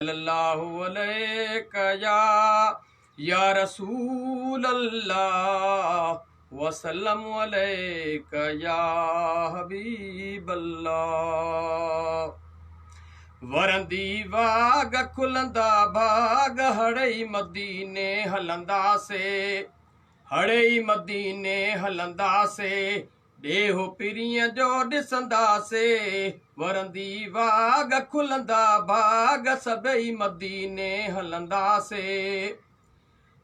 सल्लल्लाहु अलैका या रसूल अल्लाह वसल्लम अलैका या हबीब अल्लाह। वरंदी वाग खुलंदा बाग हड़ई मदीने हलंदा से, हड़ई मदीने हलंदा से ॾेहो पिरीअ जो ॾिसंदा से। वरंदी वाग खुलंदा बाग सभई मदीने हलंदा से।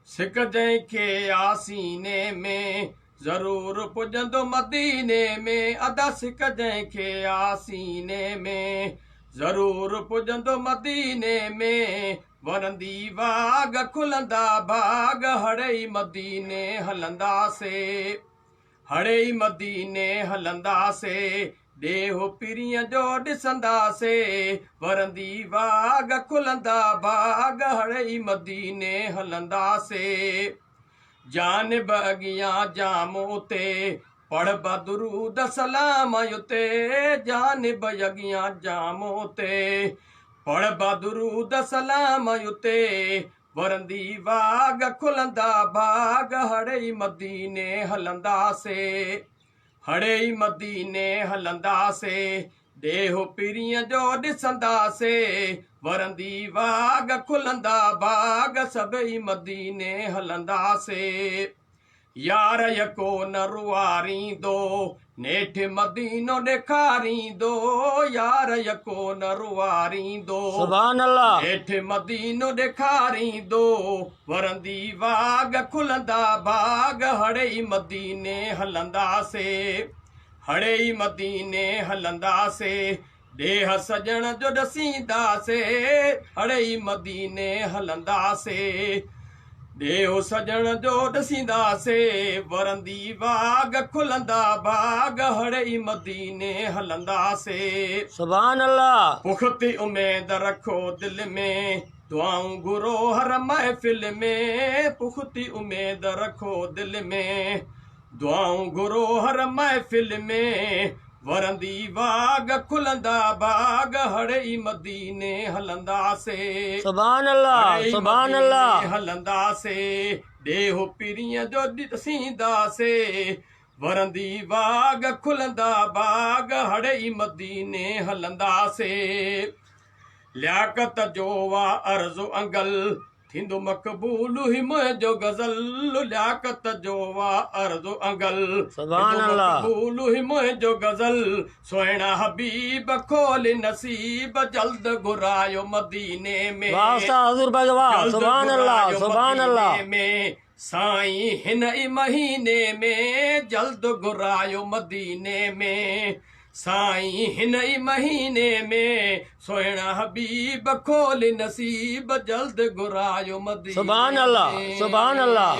सिक जंहिंखे आसीने में ज़रूर पुॼंदो मदीने में, अदा सिक जंहिंखे आसीने में ज़रूर पुॼंदो मदीने में। वरंदी वाग खुलंदा बाग हड़ई मदीने हलंदा से, हड़ई मदीने हलंदा से ॾेहो पिरीअ जो ॾिसंदा से। वरंदी वाग खुलंदा बाग हड़ई मदीने हलंदा से। जानिब अॻियां जामो ते पढ़ दुरूद सलाम उते, जानिब अॻियां जामो ते पढ़ दुरूद सलाम उते। वरंदी वाग खुलंदा बाग हड़ई मदीने हलंदा से, हड़ई मदीने हलंदा से ॾेहो पिरीअ जो ॾिसंदा से। वरंदी वाग खुलंदा बाग सभई मदीने हलंदा से। यार यको न रुआरींदो नेठ मदीनो ॾेखारींदो, यार यको न रुआरींदो सुभान अल्लाह नेठ मदीनो ॾेखारींदो। वरंदी वाग खुलंदा बाग हड़ई मदीने हलंदा से, हड़ई मदीने हलंदा से ॾेह सजण जो ॾसींदा से। हड़ई मदीने हलंदा से ॾेहो सजण जो ॾसींदा से। वरंदी वाग खुलंदा बाग हड़ई मदीने हलंदा से। सुभान अल्लाह। पुख़्ती उमेद रखो दिल में दुआऊं घुरो हर महफ़िल में, पुख़्ती उमेद रखो दिल में दुआऊं घुरो हर महफ़िल में। वरंदी वाग खुलंदा बाग हड़ई मदीने हलंदा से, सुभान अल्लाह सुभान अल्लाह हलंदा से ॾेहो पिरीअ जो ॾिसींदा से। वरंदी वाग खुलंदा बाग हड़ई मदीने हलंदा से। लियाकत जो वा अर्ज़ु अंगल थींदो मक़बूल ही मुंहिंजो गज़ल, लियाकत जो वा अर्ज़ु अंगल सुभान अल्लाह मक़बूल ही मुंहिंजो गज़ल। सुहिणा हबीब खोल नसीब जल्द घुरायो मदीने में, हज़ूर भगवान सुभान अल्लाह सुभान अल्लाह में साईं हिन ई महीने में जल्द घुरायो मदीने में, साईं हिन ई महीने में सुहिणा हबीब खोल नसीब जल्द घुरायो मदीने में। सुभान अल्लाह सुभान अल्लाह।